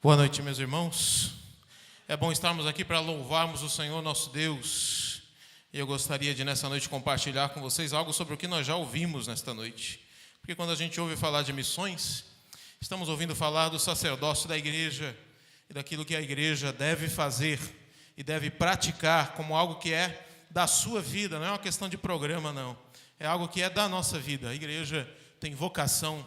Boa noite, meus irmãos. É bom estarmos aqui para louvarmos o Senhor nosso Deus. E eu gostaria de, nessa noite, compartilhar com vocês algo sobre o que nós já ouvimos nesta noite. Porque quando a gente ouve falar de missões, estamos ouvindo falar do sacerdócio da igreja e daquilo que a igreja deve fazer e deve praticar como algo que é da sua vida. Não é uma questão de programa, não. É algo que é da nossa vida. A igreja tem vocação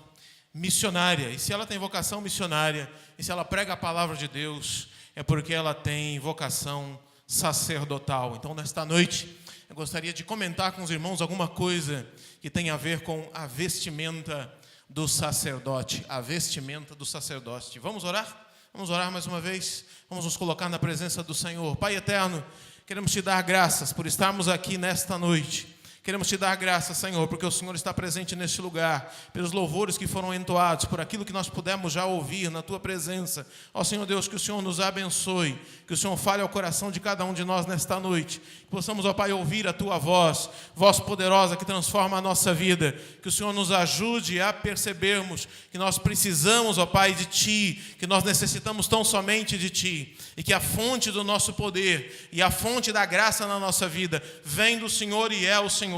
missionária. E se ela tem vocação missionária, e se ela prega a palavra de Deus, é porque ela tem vocação sacerdotal. Então, nesta noite, eu gostaria de comentar com os irmãos alguma coisa que tem a ver com a vestimenta do sacerdote. A vestimenta do sacerdote. Vamos orar? Vamos orar mais uma vez? Vamos nos colocar na presença do Senhor. Pai eterno, queremos te dar graças por estarmos aqui nesta noite. Queremos te dar graças, Senhor, porque o Senhor está presente neste lugar, pelos louvores que foram entoados, por aquilo que nós pudemos já ouvir na Tua presença. Ó Senhor Deus, que o Senhor nos abençoe, que o Senhor fale ao coração de cada um de nós nesta noite, que possamos, ó Pai, ouvir a Tua voz, voz poderosa que transforma a nossa vida, que o Senhor nos ajude a percebermos que nós precisamos, ó Pai, de Ti, que nós necessitamos tão somente de Ti, e que a fonte do nosso poder e a fonte da graça na nossa vida vem do Senhor e é o Senhor.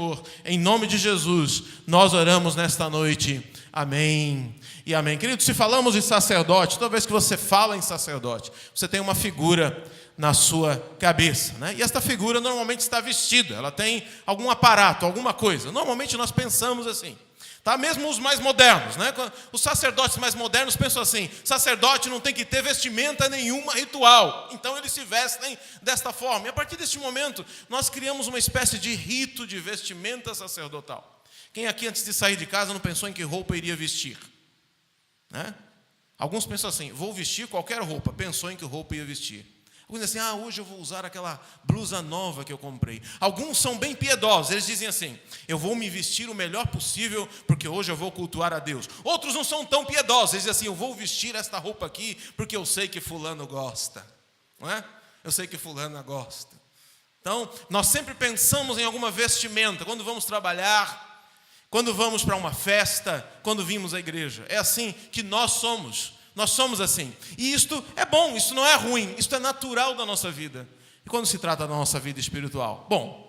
Em nome de Jesus, nós oramos nesta noite. Amém e amém. Queridos, se falamos de sacerdote, toda vez que você fala em sacerdote, você tem uma figura na sua cabeça, né? E esta figura normalmente está vestida, ela tem algum aparato, alguma coisa. Normalmente nós pensamos assim. Tá? Mesmo os mais modernos, né? Os sacerdotes mais modernos pensam assim: sacerdote não tem que ter vestimenta nenhuma ritual, então eles se vestem desta forma. E a partir deste momento, nós criamos uma espécie de rito de vestimenta sacerdotal. Quem aqui antes de sair de casa não pensou em que roupa iria vestir? Né? Alguns pensam assim: vou vestir qualquer roupa, pensou em que roupa ia vestir. Alguns dizem assim: hoje eu vou usar aquela blusa nova que eu comprei. Alguns são bem piedosos, eles dizem assim: eu vou me vestir o melhor possível, porque hoje eu vou cultuar a Deus. Outros não são tão piedosos, eles dizem assim: eu vou vestir esta roupa aqui, porque eu sei que fulano gosta. Não é? Eu sei que fulana gosta. Então, nós sempre pensamos em alguma vestimenta, quando vamos trabalhar, quando vamos para uma festa, quando vimos à igreja. É assim que nós somos. Nós somos assim. E isto é bom, isto não é ruim, isto é natural da nossa vida. E quando se trata da nossa vida espiritual? Bom,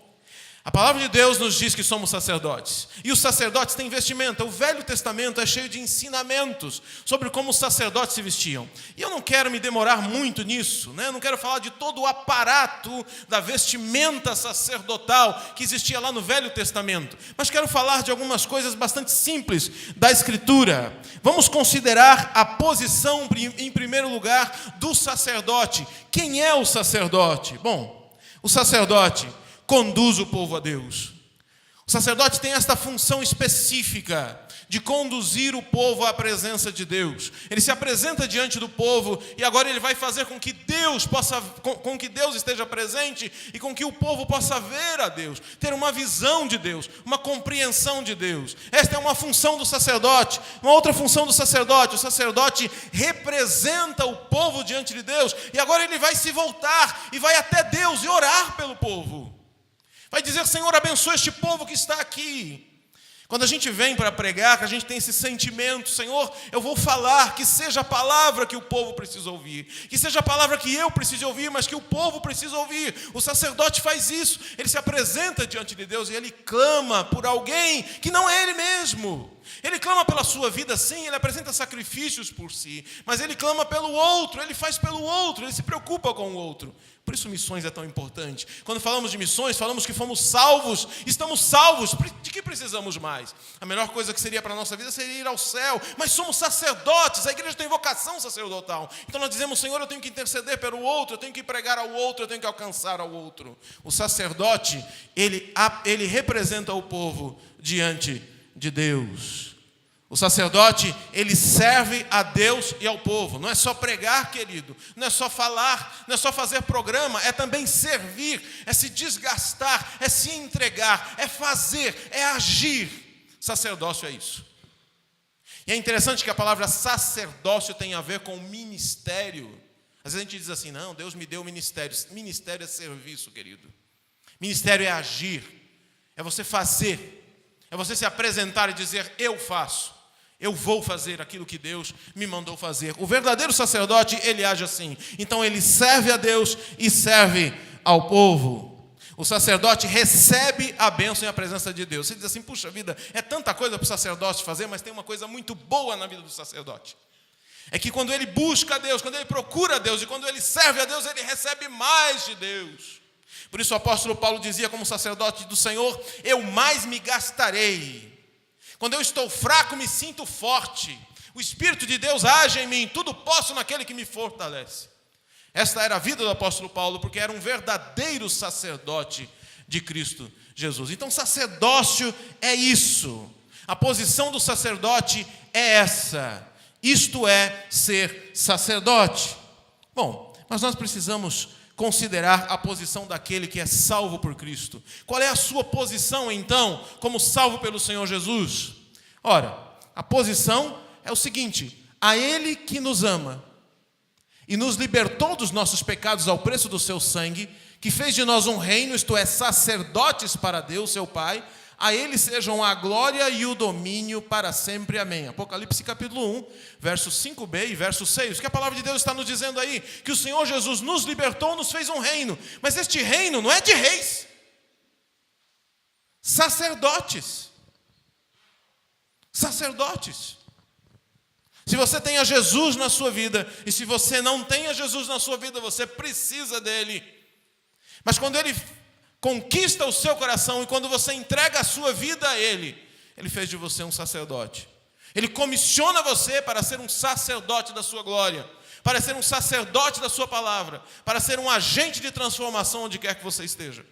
a palavra de Deus nos diz que somos sacerdotes. E os sacerdotes têm vestimenta. O Velho Testamento é cheio de ensinamentos sobre como os sacerdotes se vestiam. E eu não quero me demorar muito nisso, né? Eu não quero falar de todo o aparato da vestimenta sacerdotal que existia lá no Velho Testamento. Mas quero falar de algumas coisas bastante simples da Escritura. Vamos considerar a posição, em primeiro lugar, do sacerdote. Quem é o sacerdote? Bom, o sacerdote conduz o povo a Deus. O sacerdote tem esta função específica de conduzir o povo à presença de Deus. Ele se apresenta diante do povo e agora ele vai fazer com que Deus com que Deus esteja presente e com que o povo possa ver a Deus, ter uma visão de Deus, uma compreensão de Deus. Esta é uma função do sacerdote. Uma outra função do sacerdote: o sacerdote representa o povo diante de Deus e agora ele vai se voltar e vai até Deus e orar pelo povo. Vai dizer: Senhor, abençoa este povo que está aqui. Quando a gente vem para pregar, que a gente tem esse sentimento: Senhor, eu vou falar, que seja a palavra que o povo precisa ouvir, que seja a palavra que eu preciso ouvir, mas que o povo precisa ouvir. O sacerdote faz isso, ele se apresenta diante de Deus e ele clama por alguém que não é ele mesmo. Ele clama pela sua vida, sim, ele apresenta sacrifícios por si, mas ele clama pelo outro, ele faz pelo outro, ele se preocupa com o outro. Por isso missões é tão importante. Quando falamos de missões, falamos que fomos salvos, estamos salvos, de que precisamos mais? A melhor coisa que seria para a nossa vida seria ir ao céu, mas somos sacerdotes, a igreja tem vocação sacerdotal. Então nós dizemos: Senhor, eu tenho que interceder pelo outro, eu tenho que pregar ao outro, eu tenho que alcançar ao outro. O sacerdote, ele representa o povo diante de Deus. O sacerdote, ele serve a Deus e ao povo. Não é só pregar, querido, não é só falar, não é só fazer programa, é também servir, é se desgastar, é se entregar, é fazer, é agir. Sacerdócio é isso. E é interessante que a palavra sacerdócio tem a ver com ministério. Às vezes a gente diz assim: não, Deus me deu ministério. Ministério é serviço, querido. Ministério é agir, é você fazer, é você se apresentar e dizer: eu faço. eu vou fazer aquilo que Deus me mandou fazer. O verdadeiro sacerdote, ele age assim. Então ele serve a Deus e serve ao povo. O sacerdote recebe a bênção e a presença de Deus. Você diz assim, puxa vida, é tanta coisa para o sacerdote fazer, mas tem uma coisa muito boa na vida do sacerdote. É que quando ele busca a Deus, quando ele procura a Deus e quando ele serve a Deus, ele recebe mais de Deus. Por isso o apóstolo Paulo dizia, como sacerdote do Senhor, eu mais me gastarei. Quando eu estou fraco, me sinto forte. O Espírito de Deus age em mim, tudo posso naquele que me fortalece. Esta era a vida do apóstolo Paulo, porque era um verdadeiro sacerdote de Cristo Jesus. Então, sacerdócio é isso. A posição do sacerdote é essa. Isto é ser sacerdote. Bom, mas nós precisamos considerar a posição daquele que é salvo por Cristo. Qual é a sua posição, então, como salvo pelo Senhor Jesus? Ora, a posição é o seguinte: a Ele que nos ama e nos libertou dos nossos pecados ao preço do seu sangue, que fez de nós um reino, isto é, sacerdotes para Deus, seu Pai, a Ele sejam a glória e o domínio para sempre. Amém. Apocalipse capítulo 1, versos 5b e verso 6. O que a palavra de Deus está nos dizendo aí? Que o Senhor Jesus nos libertou, nos fez um reino. Mas este reino não é de reis. Sacerdotes. Sacerdotes. Se você tem a Jesus na sua vida, e se você não tem a Jesus na sua vida, você precisa dele. Mas quando ele conquista o seu coração e quando você entrega a sua vida a ele, ele fez de você um sacerdote. Ele comissiona você para ser um sacerdote da sua glória, para ser um sacerdote da sua palavra, para ser um agente de transformação onde quer que você esteja.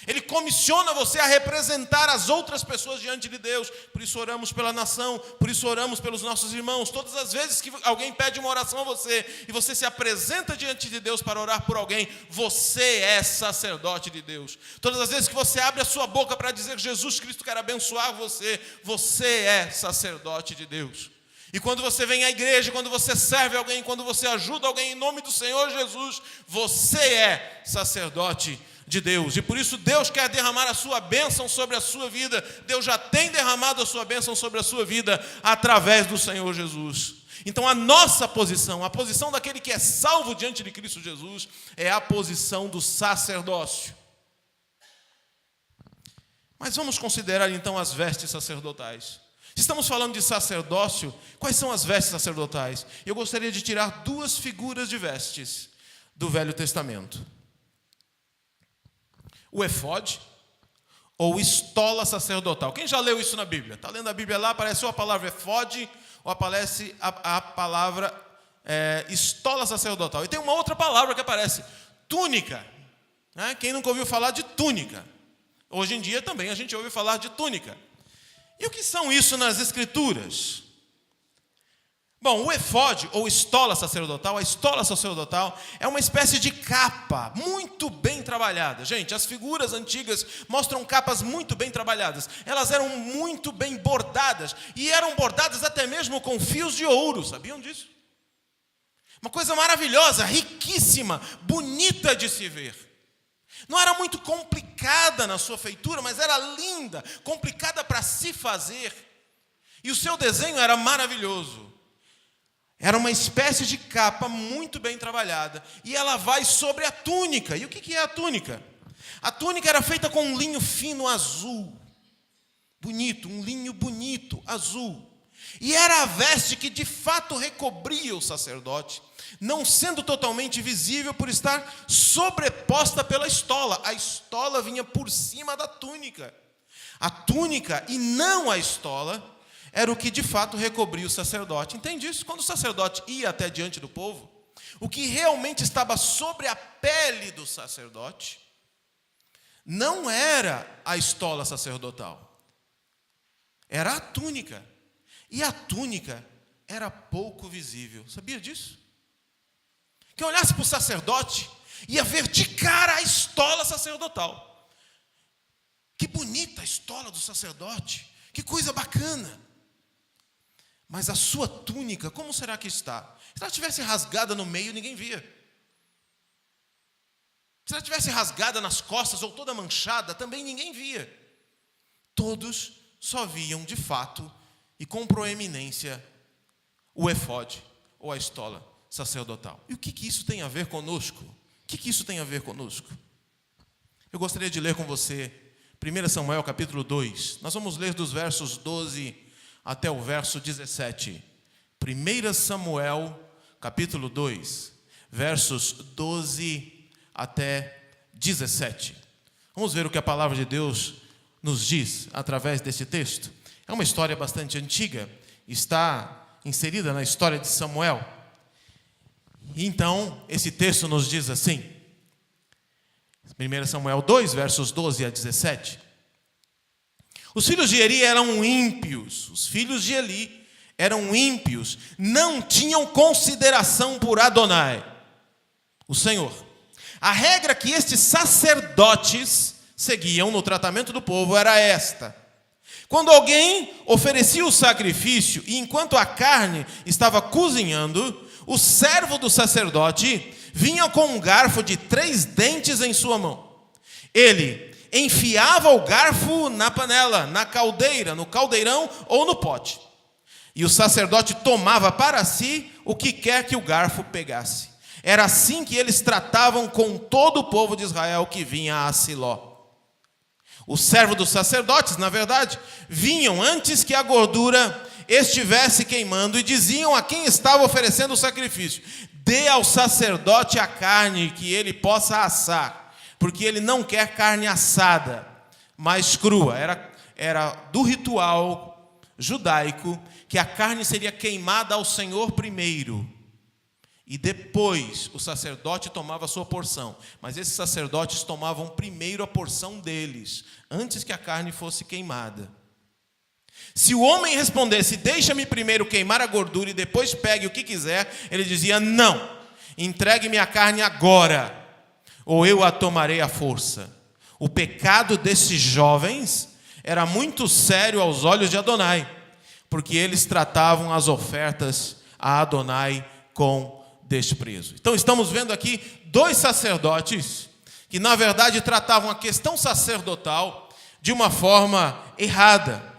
Ele comissiona você a representar as outras pessoas diante de Deus. Por isso oramos pela nação, por isso oramos pelos nossos irmãos. Todas as vezes que alguém pede uma oração a você e você se apresenta diante de Deus para orar por alguém, você é sacerdote de Deus. Todas as vezes que você abre a sua boca para dizer Jesus Cristo quer abençoar você, você é sacerdote de Deus. E quando você vem à igreja, quando você serve alguém, quando você ajuda alguém em nome do Senhor Jesus, você é sacerdote de Deus. E por isso Deus quer derramar a sua bênção sobre a sua vida. Deus já tem derramado a sua bênção sobre a sua vida através do Senhor Jesus. Então a nossa posição, a posição daquele que é salvo diante de Cristo Jesus, é a posição do sacerdócio. Mas vamos considerar então as vestes sacerdotais. Se estamos falando de sacerdócio, quais são as vestes sacerdotais? Eu gostaria de tirar duas figuras de vestes do Velho Testamento. O efode ou estola sacerdotal. Quem já leu isso na Bíblia? Está lendo a Bíblia lá, apareceu a palavra efode ou aparece a palavra estola sacerdotal. E tem uma outra palavra que aparece, túnica. Quem nunca ouviu falar de túnica? Hoje em dia também a gente ouve falar de túnica. E o que são isso nas Escrituras? Bom, o efode ou estola sacerdotal, a estola sacerdotal é uma espécie de capa muito bem trabalhada. Gente, as figuras antigas mostram capas muito bem trabalhadas. Elas eram muito bem bordadas e eram bordadas até mesmo com fios de ouro, sabiam disso? Uma coisa maravilhosa, riquíssima, bonita de se ver. Não era muito complicada na sua feitura, mas era linda, complicada para se fazer. E o seu desenho era maravilhoso. Era uma espécie de capa muito bem trabalhada. E ela vai sobre a túnica. E o que é a túnica? A túnica era feita com um linho fino azul. Bonito, um linho bonito, azul. E era a veste que de fato recobria o sacerdote, não sendo totalmente visível por estar sobreposta pela estola. A estola vinha por cima da túnica. A túnica e não a estola era o que de fato recobria o sacerdote. Entende isso? Quando o sacerdote ia até diante do povo, o que realmente estava sobre a pele do sacerdote não era a estola sacerdotal, era a túnica. E a túnica era pouco visível. Sabia disso? Quem olhasse para o sacerdote ia ver de cara a estola sacerdotal. Que bonita a estola do sacerdote. Que coisa bacana. Mas a sua túnica, como será que está? Se ela tivesse rasgada no meio, ninguém via. Se ela tivesse rasgada nas costas ou toda manchada, também ninguém via. Todos só viam, de fato, e com proeminência o efode, ou a estola sacerdotal. E o que isso tem a ver conosco? O que isso tem a ver conosco? Eu gostaria de ler com você 1 Samuel capítulo 2. Nós vamos ler dos versos 12 até o verso 17. 1 Samuel capítulo 2, versos 12 até 17. Vamos ver o que a palavra de Deus nos diz através desse texto. É uma história bastante antiga, está inserida na história de Samuel. Então, esse texto nos diz assim, 1 Samuel 2, versos 12 a 17. Os filhos de Eli eram ímpios, não tinham consideração por Adonai, o Senhor. A regra que estes sacerdotes seguiam no tratamento do povo era esta: quando alguém oferecia o sacrifício e enquanto a carne estava cozinhando, o servo do sacerdote vinha com um garfo de 3 dentes em sua mão. Ele enfiava o garfo na panela, na caldeira, no caldeirão ou no pote. E o sacerdote tomava para si o que quer que o garfo pegasse. Era assim que eles tratavam com todo o povo de Israel que vinha a Siló. Os servos dos sacerdotes, na verdade, vinham antes que a gordura estivesse queimando e diziam a quem estava oferecendo o sacrifício: dê ao sacerdote a carne que ele possa assar, porque ele não quer carne assada, mas crua. Era do ritual judaico que a carne seria queimada ao Senhor primeiro, e depois o sacerdote tomava a sua porção. Mas esses sacerdotes tomavam primeiro a porção deles, antes que a carne fosse queimada. Se o homem respondesse: deixa-me primeiro queimar a gordura e depois pegue o que quiser, ele dizia: não, entregue-me a carne agora, ou eu a tomarei à força. O pecado desses jovens era muito sério aos olhos de Adonai, porque eles tratavam as ofertas a Adonai com desprezo. Então estamos vendo aqui 2 sacerdotes que na verdade tratavam a questão sacerdotal de uma forma errada.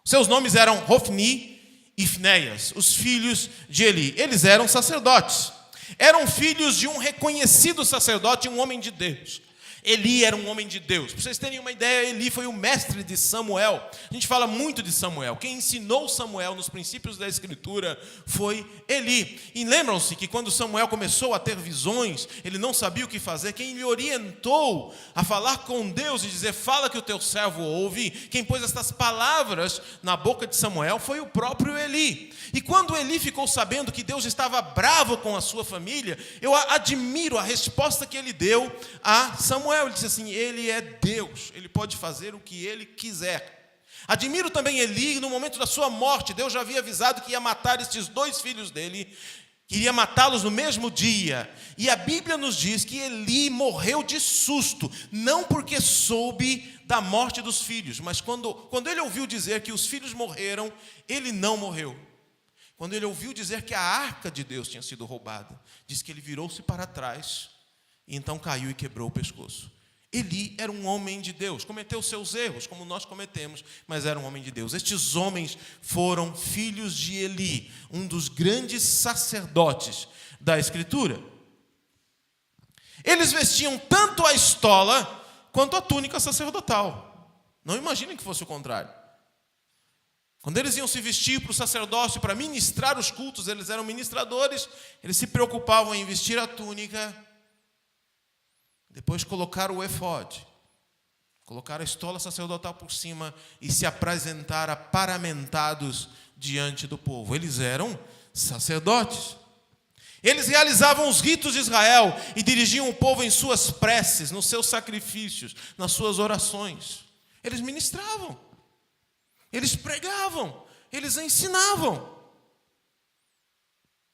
Seus nomes eram Hofni e Finéias, os filhos de Eli. Eles eram sacerdotes. Eram filhos de um reconhecido sacerdote, um homem de Deus. Eli era um homem de Deus. Para vocês terem uma ideia, Eli foi o mestre de Samuel. A gente fala muito de Samuel. Quem ensinou Samuel nos princípios da Escritura foi Eli. E lembram-se que quando Samuel começou a ter visões, ele não sabia o que fazer. Quem lhe orientou a falar com Deus e dizer: fala que o teu servo ouve, quem pôs estas palavras na boca de Samuel foi o próprio Eli. E quando Eli ficou sabendo que Deus estava bravo com a sua família, eu admiro a resposta que ele deu a Samuel. Ele disse assim: ele é Deus, ele pode fazer o que ele quiser. Admiro também Eli, no momento da sua morte, Deus já havia avisado que ia matar estes 2 filhos dele, que iria matá-los no mesmo dia. E a Bíblia nos diz que Eli morreu de susto, não porque soube da morte dos filhos, mas quando ele ouviu dizer que os filhos morreram, ele não morreu. Quando ele ouviu dizer que a arca de Deus tinha sido roubada, diz que ele virou-se para trás e então caiu e quebrou o pescoço. Eli era um homem de Deus, cometeu seus erros, como nós cometemos, mas era um homem de Deus. Estes homens foram filhos de Eli, um dos grandes sacerdotes da Escritura. Eles vestiam tanto a estola quanto a túnica sacerdotal. Não imaginem que fosse o contrário. Quando eles iam se vestir para o sacerdócio, para ministrar os cultos, eles eram ministradores, eles se preocupavam em vestir a túnica, depois colocar o efode, colocar a estola sacerdotal por cima e se apresentar aparamentados diante do povo. Eles eram sacerdotes. Eles realizavam os ritos de Israel e dirigiam o povo em suas preces, nos seus sacrifícios, nas suas orações. Eles ministravam, eles pregavam, eles ensinavam.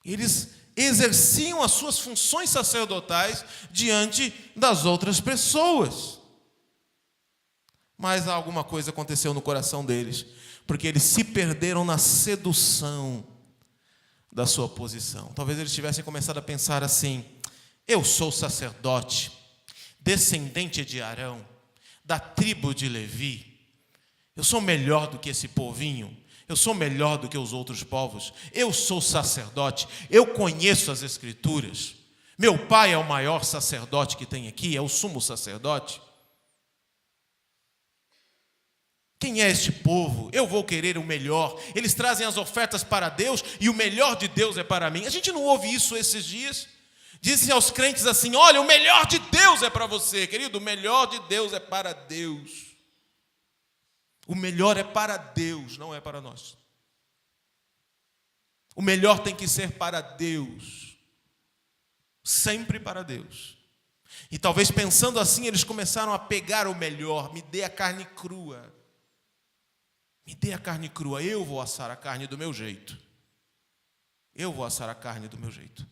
Eles exerciam as suas funções sacerdotais diante das outras pessoas. Mas alguma coisa aconteceu no coração deles, porque eles se perderam na sedução da sua posição. Talvez eles tivessem começado a pensar assim: eu sou sacerdote, descendente de Arão, da tribo de Levi, eu sou melhor do que esse povinho, Eu sou melhor do que os outros povos. Eu sou sacerdote. Eu conheço as Escrituras. Meu pai é o maior sacerdote que tem aqui, é o sumo sacerdote. Quem é este povo? Eu vou querer o melhor. Eles trazem as ofertas para Deus e o melhor de Deus é para mim. A gente não ouve isso esses dias? Dizem aos crentes assim: olha, o melhor de Deus é para você, querido. O melhor de Deus é para Deus. O melhor é para Deus, não é para nós. O melhor tem que ser para Deus. Sempre para Deus. E talvez pensando assim, eles começaram a pegar o melhor. Me dê a carne crua. Me dê a carne crua. Eu vou assar a carne do meu jeito. Eu vou assar a carne do meu jeito.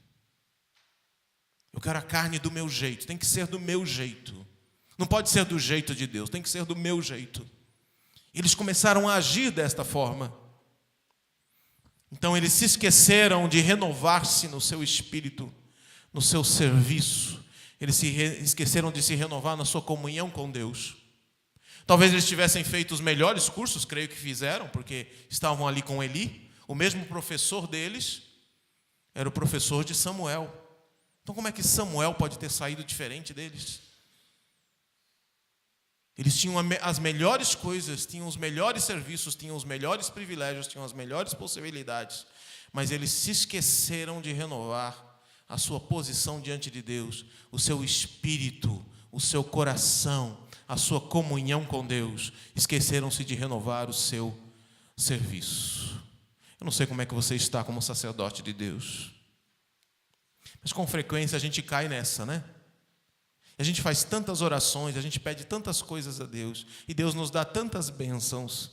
Eu quero a carne do meu jeito. Tem que ser do meu jeito. Não pode ser do jeito de Deus. Tem que ser do meu jeito. Eles começaram a agir desta forma. Então eles se esqueceram de renovar-se no seu espírito, no seu serviço. Eles se esqueceram de se renovar na sua comunhão com Deus. Talvez eles tivessem feito os melhores cursos, creio que fizeram, porque estavam ali com Eli. O mesmo professor deles era o professor de Samuel. Então como é que Samuel pode ter saído diferente deles? Eles tinham as melhores coisas, tinham os melhores serviços, tinham os melhores privilégios, tinham as melhores possibilidades, mas eles se esqueceram de renovar a sua posição diante de Deus, o seu espírito, o seu coração, a sua comunhão com Deus. Esqueceram-se de renovar o seu serviço. Eu não sei como é que você está como sacerdote de Deus, mas com frequência a gente cai nessa, né? A gente faz tantas orações, a gente pede tantas coisas a Deus, e Deus nos dá tantas bênçãos,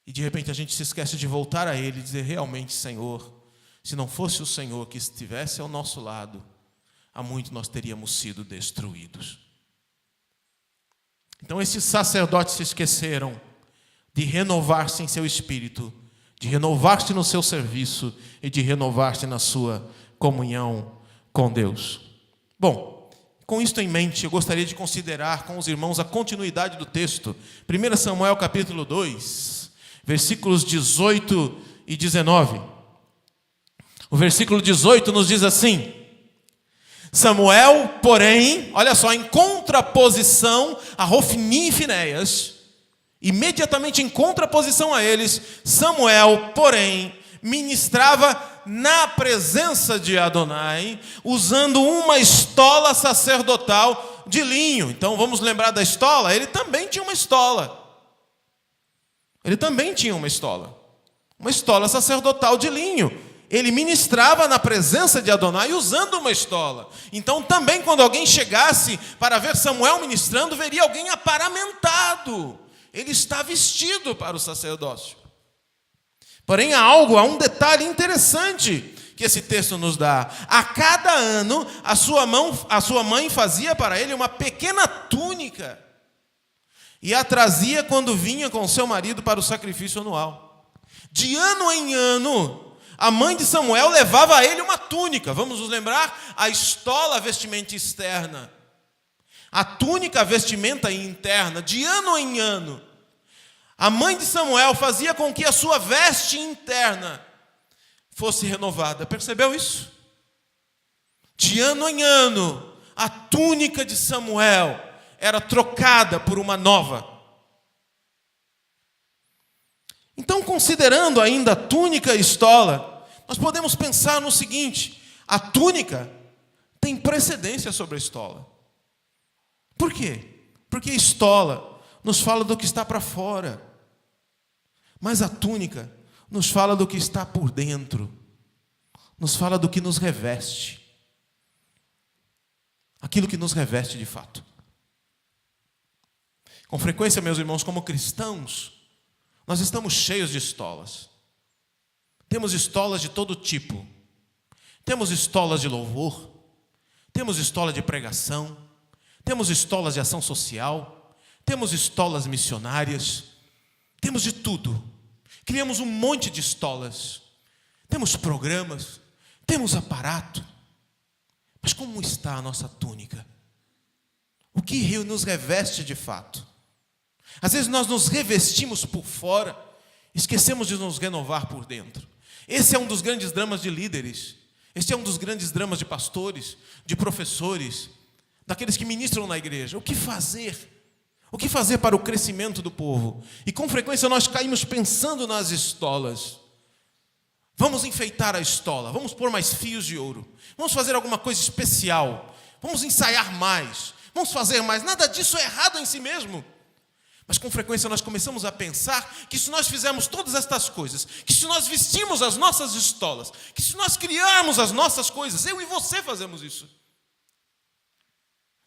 e de repente a gente se esquece de voltar a Ele e dizer: realmente, Senhor, se não fosse o Senhor que estivesse ao nosso lado, há muito nós teríamos sido destruídos. Então esses sacerdotes se esqueceram de renovar-se em seu espírito, de renovar-se no seu serviço e de renovar-se na sua comunhão com Deus. Bom, com isto em mente, eu gostaria de considerar com os irmãos a continuidade do texto. 1 Samuel capítulo 2, versículos 18 e 19. O versículo 18 nos diz assim: Samuel, porém, olha só, em contraposição a Hofni e Finéias, imediatamente em contraposição a eles, Samuel, porém, ministrava na presença de Adonai, usando uma estola sacerdotal de linho. Então vamos lembrar da estola? Ele também tinha uma estola. Ele também tinha uma estola sacerdotal de linho. Ele ministrava na presença de Adonai usando uma estola. Então também quando alguém chegasse para ver Samuel ministrando, veria alguém aparamentado. Ele está vestido para o sacerdócio. Porém, há um detalhe interessante que esse texto nos dá. A cada ano, a sua mãe fazia para ele uma pequena túnica e a trazia quando vinha com seu marido para o sacrifício anual. De ano em ano, a mãe de Samuel levava a ele uma túnica. Vamos nos lembrar? A estola, a vestimenta externa. A túnica, a vestimenta interna. De ano em ano, a mãe de Samuel fazia com que a sua veste interna fosse renovada. Percebeu isso? De ano em ano, a túnica de Samuel era trocada por uma nova. Então, considerando ainda a túnica e estola, nós podemos pensar no seguinte: a túnica tem precedência sobre a estola. Por quê? Porque a estola nos fala do que está para fora, mas a túnica nos fala do que está por dentro, nos fala do que nos reveste, aquilo que nos reveste de fato. Com frequência, meus irmãos, como cristãos, nós estamos cheios de estolas. Temos estolas de todo tipo. Temos estolas de louvor, temos estola de pregação, temos estolas de ação social, temos estolas missionárias, temos de tudo. Criamos um monte de estolas. Temos programas, temos aparato. Mas como está a nossa túnica? O que nos reveste de fato? Às vezes nós nos revestimos por fora Esquecemos de nos renovar por dentro. Esse é um dos grandes dramas de líderes. Este é um dos grandes dramas de pastores, de professores, daqueles que ministram na igreja. O que fazer? O que fazer para o crescimento do povo? E com frequência nós caímos pensando nas estolas. Vamos enfeitar a estola, vamos pôr mais fios de ouro, vamos fazer alguma coisa especial, vamos ensaiar mais, vamos fazer mais. Nada disso é errado em si mesmo. Mas com frequência nós começamos a pensar que se nós fizermos todas estas coisas, que se nós vestirmos as nossas estolas, que se nós criarmos as nossas coisas, eu e você fazemos isso,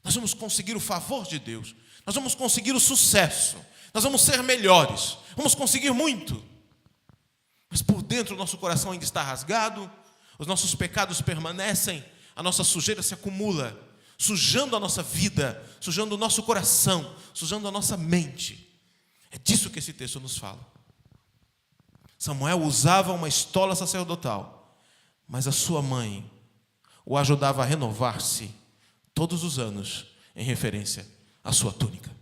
nós vamos conseguir o favor de Deus, nós vamos conseguir o sucesso, nós vamos ser melhores, vamos conseguir muito. Mas por dentro o nosso coração ainda está rasgado, os nossos pecados permanecem, a nossa sujeira se acumula, sujando a nossa vida, sujando o nosso coração, sujando a nossa mente. É disso que esse texto nos fala. Samuel usava uma estola sacerdotal, mas a sua mãe o ajudava a renovar-se todos os anos em referência à sua túnica.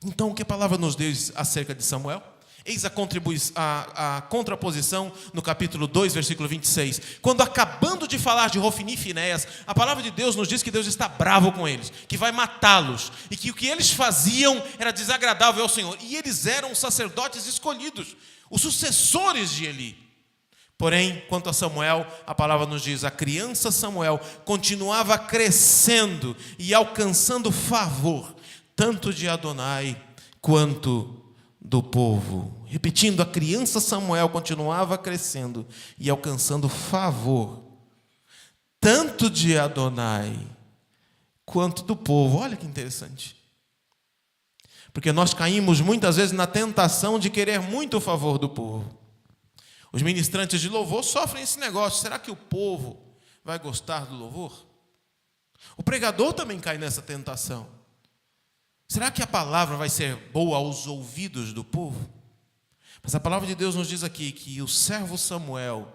Então, o que a palavra nos diz acerca de Samuel? Eis a contraposição no capítulo 2, versículo 26. Quando acabando de falar de Hofni e Finéias, a palavra de Deus nos diz que Deus está bravo com eles, que vai matá-los, e que o que eles faziam era desagradável ao Senhor. E eles eram os sacerdotes escolhidos, os sucessores de Eli. Porém, quanto a Samuel, a palavra nos diz, a criança Samuel continuava crescendo e alcançando favor, tanto de Adonai quanto do povo. Repetindo, a criança Samuel continuava crescendo e alcançando favor, tanto de Adonai quanto do povo. Olha que interessante. Porque nós caímos muitas vezes na tentação de querer muito o favor do povo. Os ministrantes de louvor sofrem esse negócio. Será que o povo vai gostar do louvor? O pregador também cai nessa tentação. Será que a palavra vai ser boa aos ouvidos do povo? Mas a palavra de Deus nos diz aqui que o servo Samuel,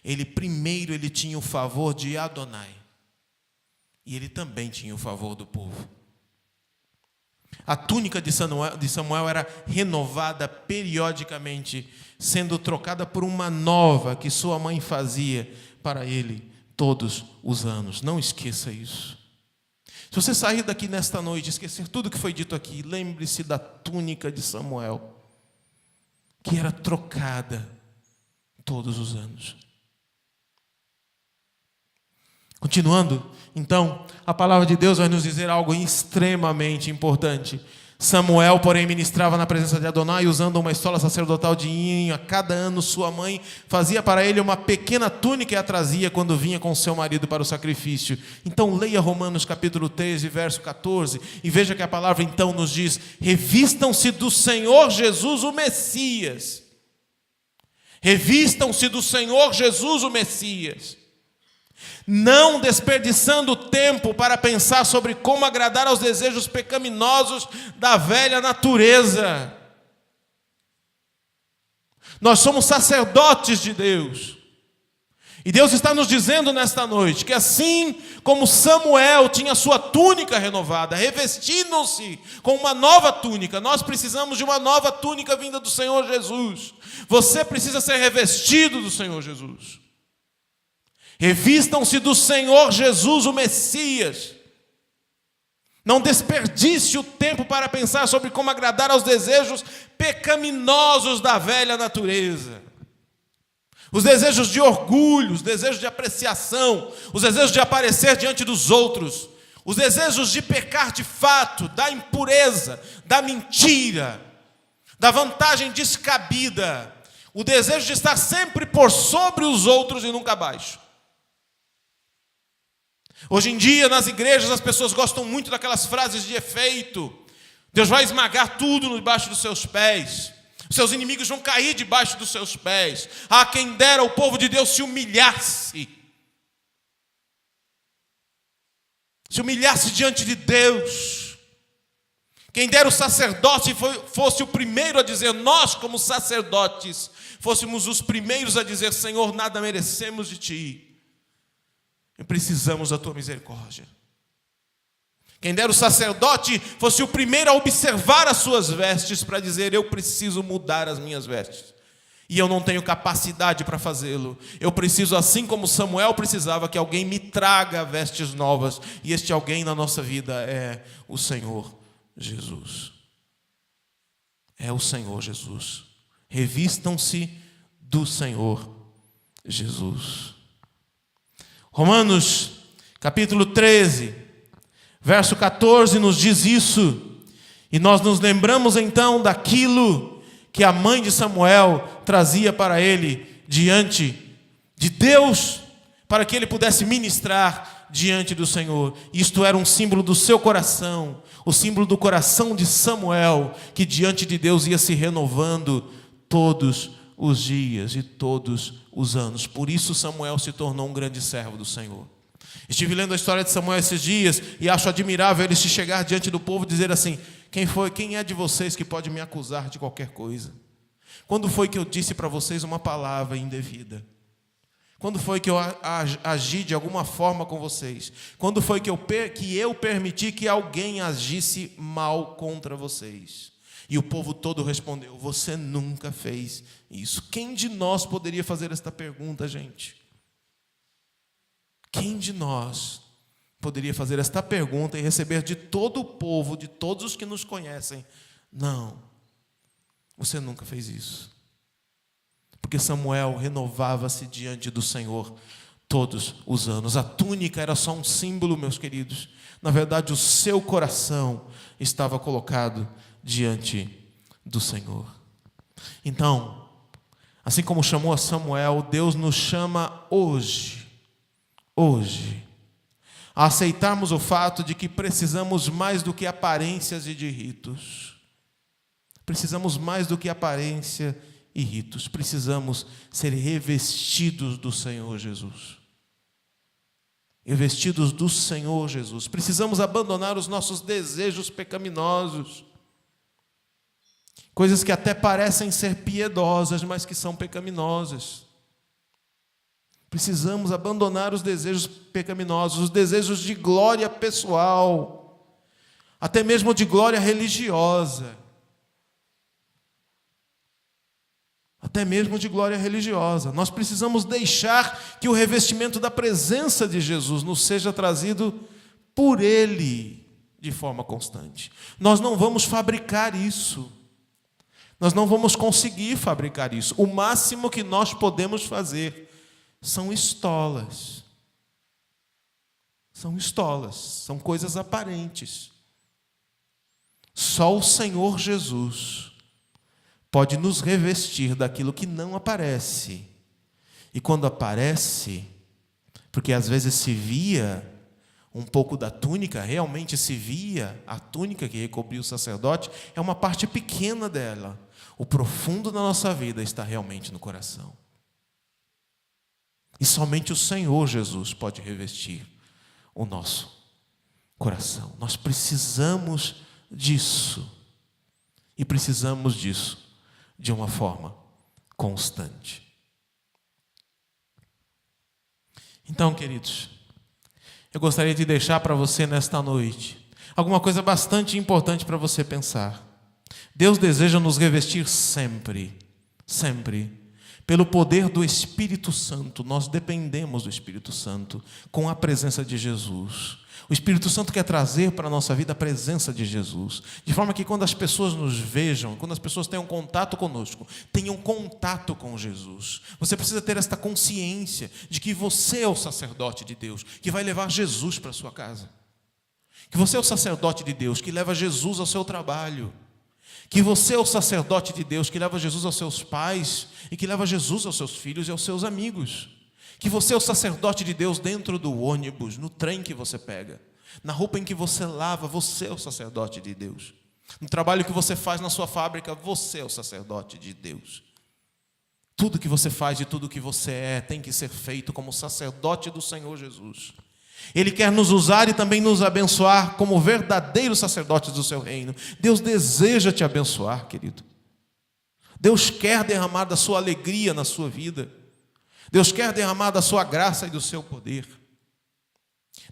ele tinha o favor de Adonai. E ele também tinha o favor do povo. A túnica de Samuel era renovada periodicamente, sendo trocada por uma nova que sua mãe fazia para ele todos os anos. Não esqueça isso. Se você sair daqui nesta noite e esquecer tudo que foi dito aqui, lembre-se da túnica de Samuel, que era trocada todos os anos. Continuando, então, a palavra de Deus vai nos dizer algo extremamente importante. Samuel, porém, ministrava na presença de Adonai, usando uma estola sacerdotal de linho. A cada ano sua mãe fazia para ele uma pequena túnica e a trazia quando vinha com seu marido para o sacrifício. Então leia Romanos capítulo 13, verso 14, e veja que a palavra então nos diz: revistam-se do Senhor Jesus o Messias. Revistam-se do Senhor Jesus o Messias, não desperdiçando tempo para pensar sobre como agradar aos desejos pecaminosos da velha natureza. Nós somos sacerdotes de Deus. E Deus está nos dizendo nesta noite que assim como Samuel tinha sua túnica renovada, revestindo-se com uma nova túnica, nós precisamos de uma nova túnica vinda do Senhor Jesus. Você precisa ser revestido do Senhor Jesus. Revistam-se do Senhor Jesus, o Messias. Não desperdice o tempo para pensar sobre como agradar aos desejos pecaminosos da velha natureza. Os desejos de orgulho, os desejos de apreciação, os desejos de aparecer diante dos outros, os desejos de pecar de fato, da impureza, da mentira, da vantagem descabida, o desejo de estar sempre por sobre os outros e nunca abaixo. Hoje em dia, nas igrejas, as pessoas gostam muito daquelas frases de efeito. Deus vai esmagar tudo debaixo dos seus pés. Os seus inimigos vão cair debaixo dos seus pés. Ah, quem dera o povo de Deus se humilhasse. Se humilhasse diante de Deus. Quem dera o sacerdote fosse o primeiro a dizer, nós como sacerdotes, fôssemos os primeiros a dizer, Senhor, nada merecemos de Ti. E precisamos da Tua misericórdia. Quem dera o sacerdote fosse o primeiro a observar as suas vestes para dizer: eu preciso mudar as minhas vestes. E eu não tenho capacidade para fazê-lo. Eu preciso, assim como Samuel precisava, que alguém me traga vestes novas. E este alguém na nossa vida é o Senhor Jesus. É o Senhor Jesus. Revistam-se do Senhor Jesus. Romanos, capítulo 13, verso 14, nos diz isso. E nós nos lembramos então daquilo que a mãe de Samuel trazia para ele diante de Deus, para que ele pudesse ministrar diante do Senhor. Isto era um símbolo do seu coração, o símbolo do coração de Samuel, que diante de Deus ia se renovando todos os dias e todos os anos. Por isso Samuel se tornou um grande servo do Senhor. Estive lendo a história de Samuel esses dias e acho admirável ele se chegar diante do povo e dizer assim: quem é de vocês que pode me acusar de qualquer coisa? Quando foi que eu disse para vocês uma palavra indevida? Quando foi que eu agi de alguma forma com vocês? Quando foi que eu permiti que alguém agisse mal contra vocês? E o povo todo respondeu: você nunca fez isso. Quem de nós poderia fazer esta pergunta, gente? Quem de nós poderia fazer esta pergunta e receber de todo o povo, de todos os que nos conhecem: não, você nunca fez isso? Porque Samuel renovava-se diante do Senhor todos os anos. A túnica era só um símbolo, meus queridos. Na verdade, o seu coração estava colocado diante do Senhor. Então, assim como chamou a Samuel, Deus nos chama hoje, a aceitarmos o fato de que precisamos mais do que aparências e de ritos. Precisamos mais do que aparência e ritos. Precisamos ser revestidos do Senhor Jesus. Revestidos do Senhor Jesus. Precisamos abandonar os nossos desejos pecaminosos. Coisas que até parecem ser piedosas, mas que são pecaminosas. Precisamos abandonar os desejos pecaminosos, os desejos de glória pessoal, até mesmo de glória religiosa. Até mesmo de glória religiosa. Nós precisamos deixar que o revestimento da presença de Jesus nos seja trazido por Ele de forma constante. Nós não vamos fabricar isso. Nós não vamos conseguir fabricar isso. O máximo que nós podemos fazer são estolas. São estolas, são coisas aparentes. Só o Senhor Jesus pode nos revestir daquilo que não aparece. E quando aparece, porque às vezes se via um pouco da túnica, realmente se via a túnica que recobria o sacerdote, é uma parte pequena dela. O profundo da nossa vida está realmente no coração. E somente o Senhor Jesus pode revestir o nosso coração. Nós precisamos disso. E precisamos disso de uma forma constante. Então, queridos, eu gostaria de deixar para você nesta noite alguma coisa bastante importante para você pensar. Deus deseja nos revestir sempre, sempre. Pelo poder do Espírito Santo. Nós dependemos do Espírito Santo com a presença de Jesus. O Espírito Santo quer trazer para a nossa vida a presença de Jesus, de forma que quando as pessoas nos vejam, quando as pessoas tenham contato conosco, tenham contato com Jesus. Você precisa ter esta consciência de que você é o sacerdote de Deus, que vai levar Jesus para a sua casa. Que você é o sacerdote de Deus, que leva Jesus ao seu trabalho. Que você é o sacerdote de Deus, que leva Jesus aos seus pais e que leva Jesus aos seus filhos e aos seus amigos. Que você é o sacerdote de Deus dentro do ônibus, no trem que você pega, na roupa em que você lava, você é o sacerdote de Deus. No trabalho que você faz na sua fábrica, você é o sacerdote de Deus. Tudo que você faz e tudo que você é tem que ser feito como sacerdote do Senhor Jesus. Ele quer nos usar e também nos abençoar como verdadeiros sacerdotes do seu reino. Deus deseja te abençoar, querido. Deus quer derramar da sua alegria na sua vida. Deus quer derramar da sua graça e do seu poder.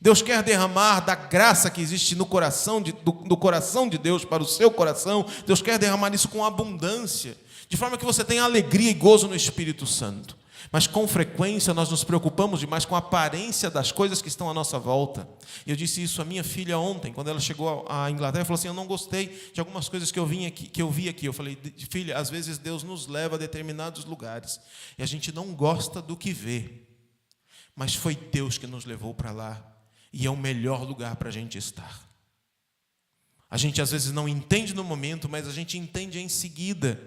Deus quer derramar da graça que existe no coração do coração de Deus para o seu coração. Deus quer derramar isso com abundância, de forma que você tenha alegria e gozo no Espírito Santo. Mas com frequência nós nos preocupamos demais com a aparência das coisas que estão à nossa volta. Eu disse isso à minha filha ontem, quando ela chegou à Inglaterra, falou assim: eu não gostei de algumas coisas que eu vi aqui. Eu falei: filha, às vezes Deus nos leva a determinados lugares e a gente não gosta do que vê, mas foi Deus que nos levou para lá e é o melhor lugar para a gente estar. A gente às vezes não entende no momento, mas a gente entende em seguida.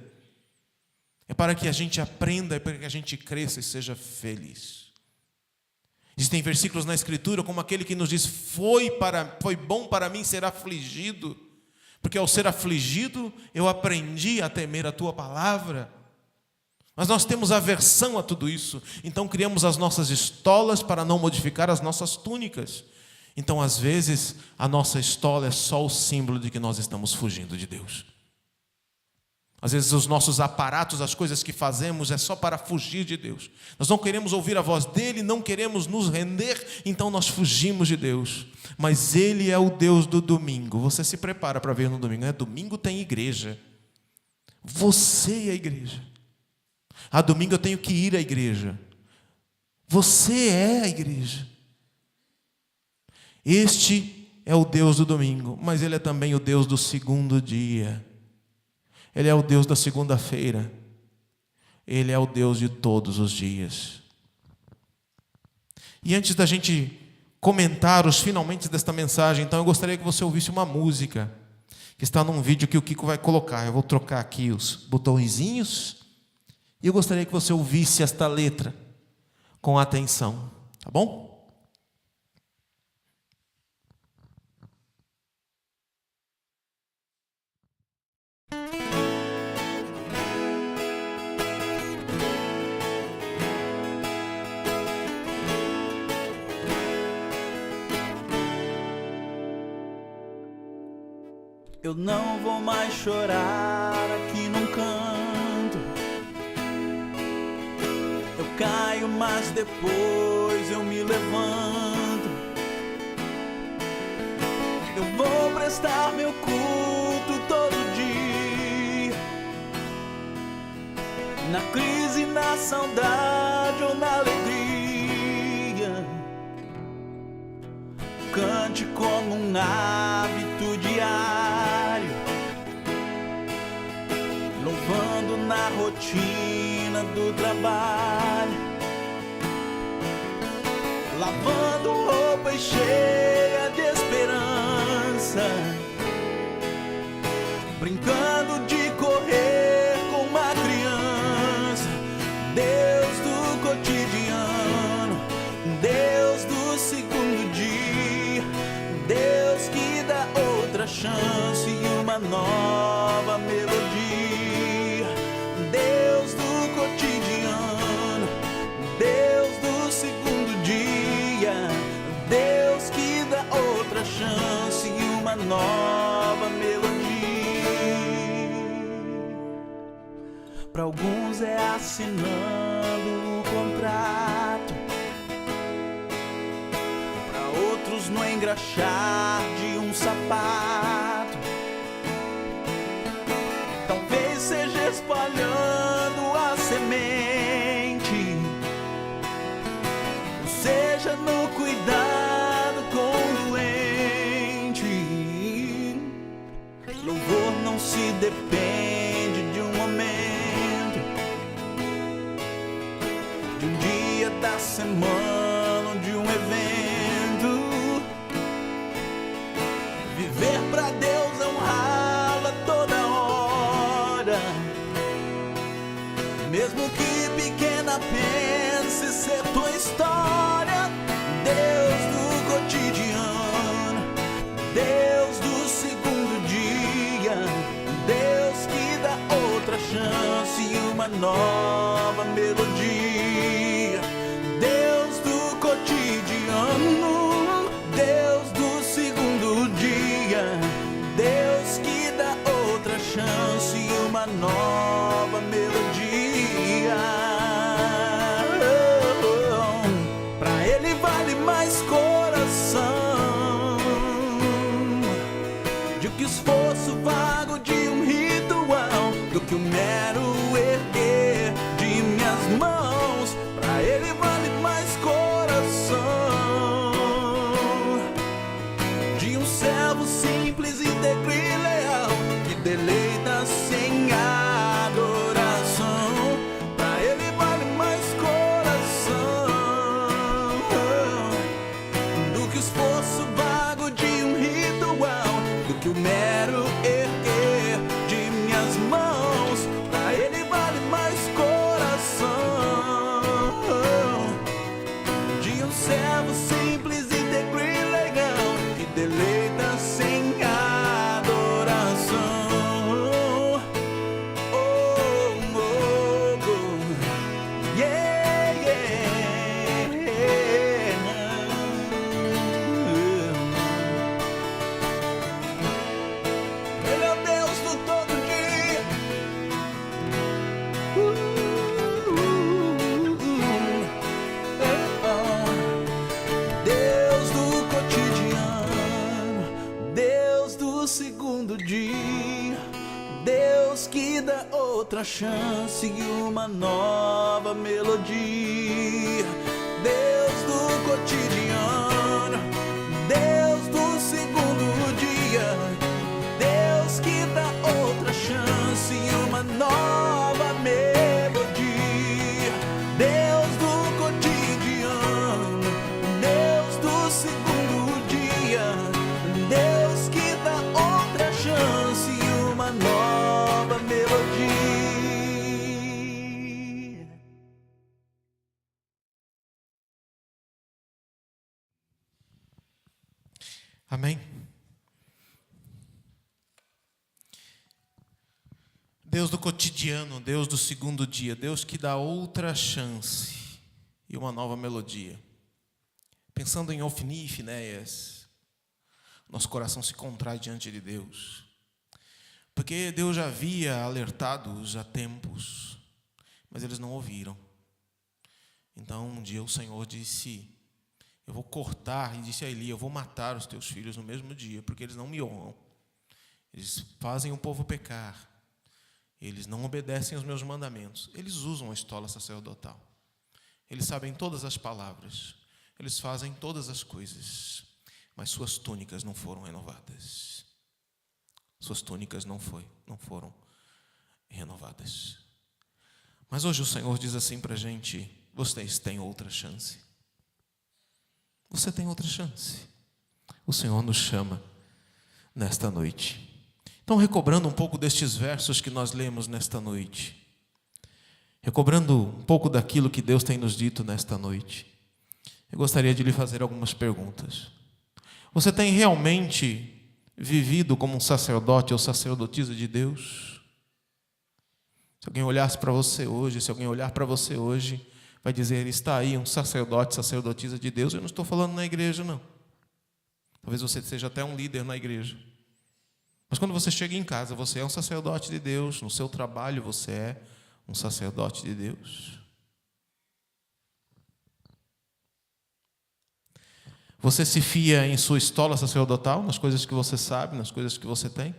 É para que a gente aprenda, é para que a gente cresça e seja feliz. Existem versículos na Escritura como aquele que nos diz: foi bom para mim ser afligido, porque ao ser afligido eu aprendi a temer a tua palavra. Mas nós temos aversão a tudo isso, então criamos as nossas estolas para não modificar as nossas túnicas. Então, às vezes, a nossa estola é só o símbolo de que nós estamos fugindo de Deus. Às vezes os nossos aparatos, as coisas que fazemos é só para fugir de Deus. Nós não queremos ouvir a voz dEle, não queremos nos render, então nós fugimos de Deus. Mas Ele é o Deus do domingo. Você se prepara para ver no domingo, né? Domingo tem igreja. Você é a igreja. Domingo eu tenho que ir à igreja. Você é a igreja. Este é o Deus do domingo, mas Ele é também o Deus do segundo dia. Ele é o Deus da segunda-feira. Ele é o Deus de todos os dias. E antes da gente comentar os finalmente desta mensagem, então eu gostaria que você ouvisse uma música que está num vídeo que o Kiko vai colocar. Eu vou trocar aqui os botõezinhos e eu gostaria que você ouvisse esta letra com atenção, tá bom? Eu não vou mais chorar aqui num canto. Eu caio, mas depois eu me levanto. Eu vou prestar meu culto todo dia, na crise, na saudade ou na alegria. Cante como um hábito diário, louvando na rotina do trabalho, lavando roupa cheia de esperança, brincando de correr com uma criança. Deus do cotidiano, Deus do segundo dia, Deus que dá outra chance e uma nova melodia. Deus do cotidiano, Deus do segundo dia, Deus que dá outra chance e uma nova melodia. Para alguns é assinando o contrato, para outros no engraxar de um sapato, talvez seja espalhando a semente, seja no cuidado com o doente. Louvor não se depende de um momento, de um dia da semana ou de um evento. Viver pra Deus é honrá-lo a toda hora, mesmo que pequena pense ser tua história. Deus do cotidiano, Deus do segundo dia, Deus que dá outra chance e uma nova melodia. Deus do cotidiano, Deus do segundo dia, Deus que dá outra chance e uma nova melodia. Pra Ele vale mais coração do que o mero erguer de minhas mãos. Pra Ele vale mais coração de um servo simples, íntegro e leal, que deleita-se em adoração. Pra Ele vale mais coração do que o esforço vago de um ritual, do que o mero erguer de minhas mãos. Pra Ele vale mais coração de um servo simples, íntegro e legal, que deleita-se em adoração. Oh, oh, oh. Yeah, yeah. Ele é o Deus do todo dia. Deus do cotidiano, Deus do segundo dia, Deus que dá outra chance e uma nova melodia. Deus do cotidiano, Deus do segundo dia, Deus que dá outra chance e uma nova melodia. Deus do cotidiano, Deus do segundo dia, Deus que dá outra chance e uma nova melodia. Amém? Deus do cotidiano, Deus do segundo dia, Deus que dá outra chance e uma nova melodia. Pensando em Ofni e Finéias, nosso coração se contrai diante de Deus, porque Deus já havia alertado-os há tempos, mas eles não ouviram. Então um dia o Senhor disse: eu vou cortar, e disse a Eli: eu vou matar os teus filhos no mesmo dia, porque eles não me honram. Eles fazem o povo pecar. Eles não obedecem aos meus mandamentos. Eles usam a estola sacerdotal. Eles sabem todas as palavras. Eles fazem todas as coisas. Mas suas túnicas não foram renovadas. Suas túnicas não foram renovadas. Mas hoje o Senhor diz assim para a gente: vocês têm outra chance. Você tem outra chance. O Senhor nos chama nesta noite. Então, recobrando um pouco destes versos que nós lemos nesta noite, recobrando um pouco daquilo que Deus tem nos dito nesta noite, eu gostaria de lhe fazer algumas perguntas. Você tem realmente vivido como um sacerdote ou sacerdotisa de Deus? Se alguém olhasse para você hoje, se alguém olhar para você hoje, vai dizer: está aí um sacerdote, sacerdotisa de Deus. Eu não estou falando na igreja, não. Talvez você seja até um líder na igreja. Mas quando você chega em casa, você é um sacerdote de Deus. No seu trabalho, você é um sacerdote de Deus. Você se fia em sua estola sacerdotal, nas coisas que você sabe, nas coisas que você tem.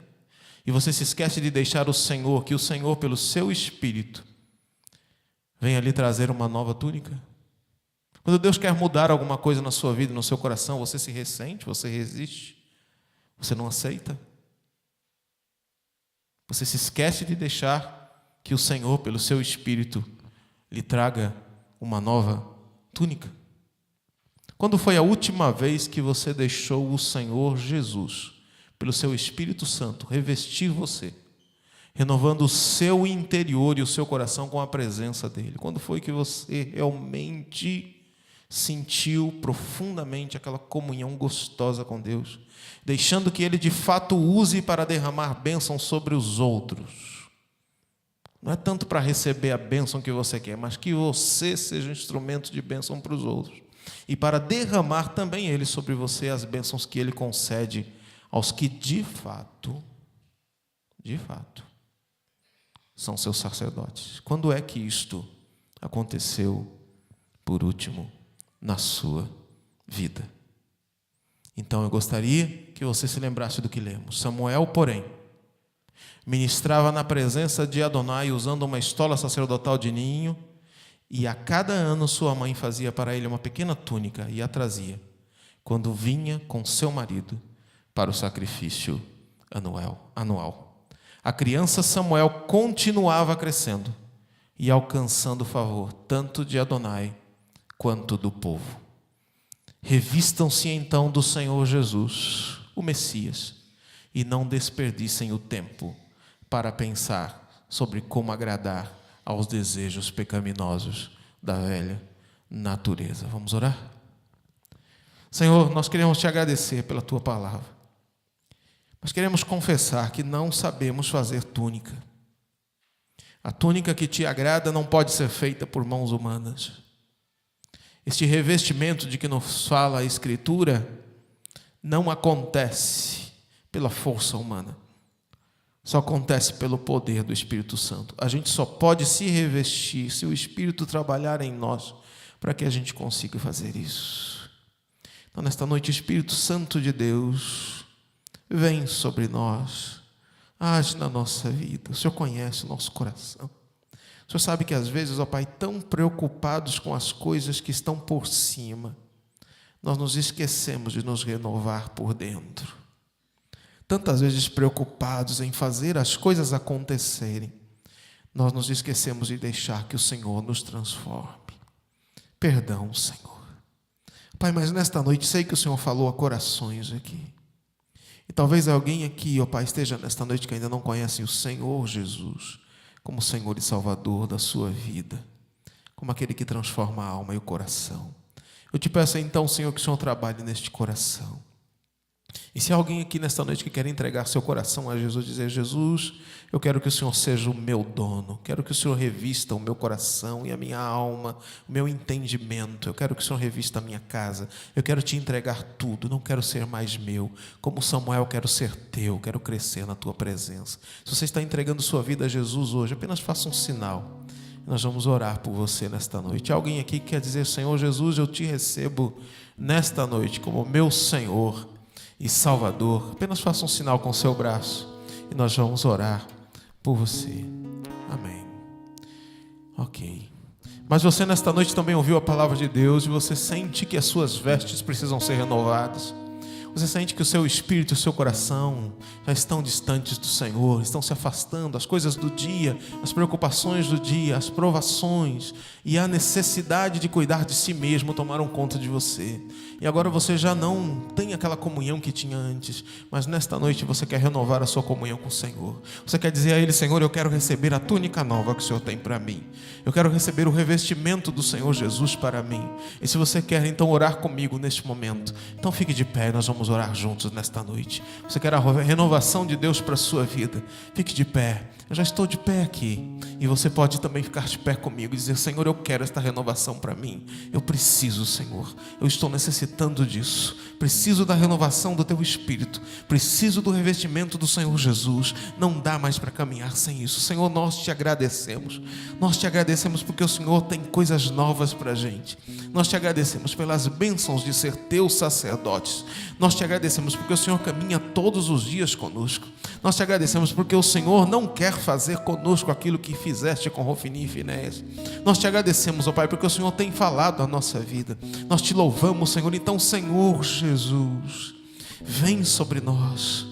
E você se esquece de deixar o Senhor, que o Senhor, pelo seu Espírito, venha lhe trazer uma nova túnica. Quando Deus quer mudar alguma coisa na sua vida, no seu coração, você se ressente, você resiste, você não aceita. Você se esquece de deixar que o Senhor, pelo seu Espírito, lhe traga uma nova túnica. Quando foi a última vez que você deixou o Senhor Jesus, pelo seu Espírito Santo, revestir você, renovando o seu interior e o seu coração com a presença dEle? Quando foi que você realmente sentiu profundamente aquela comunhão gostosa com Deus, deixando que Ele de fato use para derramar bênção sobre os outros? Não é tanto para receber a bênção que você quer, mas que você seja um instrumento de bênção para os outros, e para derramar também Ele sobre você as bênçãos que Ele concede aos que de fato, são seus sacerdotes. Quando é que isto aconteceu por último na sua vida? Então eu gostaria que você se lembrasse do que lemos. Samuel, porém, ministrava na presença de Adonai usando uma estola sacerdotal de linho, e a cada ano sua mãe fazia para ele uma pequena túnica e a trazia, quando vinha com seu marido para o sacrifício anual. A criança Samuel continuava crescendo e alcançando favor tanto de Adonai quanto do povo. Revistam-se então do Senhor Jesus, o Messias, e não desperdicem o tempo para pensar sobre como agradar aos desejos pecaminosos da velha natureza. Vamos orar? Senhor, nós queremos te agradecer pela tua palavra, mas queremos confessar que não sabemos fazer túnica. A túnica que te agrada não pode ser feita por mãos humanas. Este revestimento de que nos fala a Escritura não acontece pela força humana. Só acontece pelo poder do Espírito Santo. A gente só pode se revestir se o Espírito trabalhar em nós para que a gente consiga fazer isso. Então, nesta noite, Espírito Santo de Deus, vem sobre nós, age na nossa vida. O Senhor conhece o nosso coração. O Senhor sabe que às vezes, ó Pai, tão preocupados com as coisas que estão por cima, nós nos esquecemos de nos renovar por dentro. Tantas vezes preocupados em fazer as coisas acontecerem, nós nos esquecemos de deixar que o Senhor nos transforme. Perdão, Senhor. Pai, mas nesta noite sei que o Senhor falou a corações aqui. E talvez alguém aqui, ó Pai, esteja nesta noite que ainda não conhece o Senhor Jesus como Senhor e Salvador da sua vida, como aquele que transforma a alma e o coração. Eu te peço então, Senhor, que o Senhor trabalhe neste coração. E se há alguém aqui nesta noite que quer entregar seu coração a Jesus, dizer: Jesus, eu quero que o Senhor seja o meu dono, quero que o Senhor revista o meu coração e a minha alma, o meu entendimento, eu quero que o Senhor revista a minha casa, eu quero te entregar tudo, não quero ser mais meu, como Samuel quero ser teu, quero crescer na tua presença. Se você está entregando sua vida a Jesus hoje, apenas faça um sinal, nós vamos orar por você nesta noite. Alguém aqui que quer dizer: Senhor Jesus, eu te recebo nesta noite como meu Senhor e Salvador, apenas faça um sinal com o seu braço e nós vamos orar por você. Amém. Ok. Mas você nesta noite também ouviu a palavra de Deus e você sente que as suas vestes precisam ser renovadas. Você sente que o seu espírito e o seu coração já estão distantes do Senhor, estão se afastando, as coisas do dia, as preocupações do dia, as provações e a necessidade de cuidar de si mesmo tomaram conta de você. E agora você já não tem aquela comunhão que tinha antes, mas nesta noite você quer renovar a sua comunhão com o Senhor. Você quer dizer a Ele: Senhor, eu quero receber a túnica nova que o Senhor tem para mim. Eu quero receber o revestimento do Senhor Jesus para mim. E se você quer então orar comigo neste momento, então fique de pé, nós vamos orar juntos nesta noite. Você quer a renovação de Deus para a sua vida? Fique de pé. Eu já estou de pé aqui. E você pode também ficar de pé comigo e dizer: Senhor, eu quero esta renovação para mim. Eu preciso, Senhor. Eu estou necessitando disso. Preciso da renovação do Teu Espírito. Preciso do revestimento do Senhor Jesus. Não dá mais para caminhar sem isso. Senhor, nós te agradecemos. Nós te agradecemos porque o Senhor tem coisas novas para a gente. Nós te agradecemos pelas bênçãos de ser Teus sacerdotes. Nós te agradecemos porque o Senhor caminha todos os dias conosco. Nós te agradecemos porque o Senhor não quer fazer conosco aquilo que fizeste com Rofini e Finéias. Nós te agradecemos, ó Pai, porque o Senhor tem falado a nossa vida. Nós te louvamos, Senhor. Então, Senhor Jesus, vem sobre nós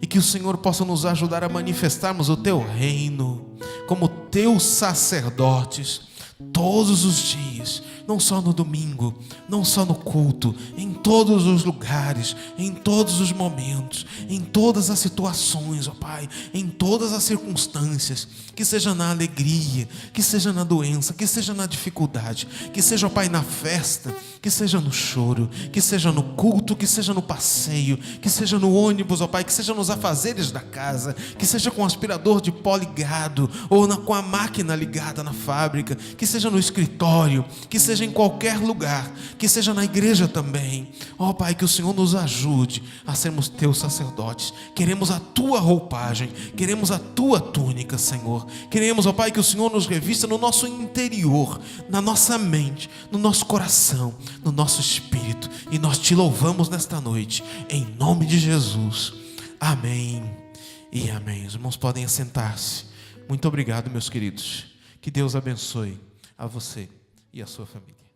e que o Senhor possa nos ajudar a manifestarmos o Teu reino como Teus sacerdotes todos os dias, não só no domingo, não só no culto, em todos os lugares, em todos os momentos, em todas as situações, ó Pai, em todas as circunstâncias, que seja na alegria, que seja na doença, que seja na dificuldade, que seja, ó Pai, na festa, que seja no choro, que seja no culto, que seja no passeio, que seja no ônibus, ó Pai, que seja nos afazeres da casa, que seja com o aspirador de pó ligado, ou com a máquina ligada na fábrica, que seja no escritório, que seja em qualquer lugar, que seja na igreja também. Ó Pai, que o Senhor nos ajude a sermos Teus sacerdotes. Queremos a Tua roupagem, queremos a Tua túnica, Senhor. Queremos, ó Pai, que o Senhor nos revista no nosso interior, na nossa mente, no nosso coração, no nosso espírito. E nós te louvamos nesta noite, em nome de Jesus. Amém e amém. Os irmãos podem assentar-se. Muito obrigado, meus queridos. Que Deus abençoe a você e a sua família.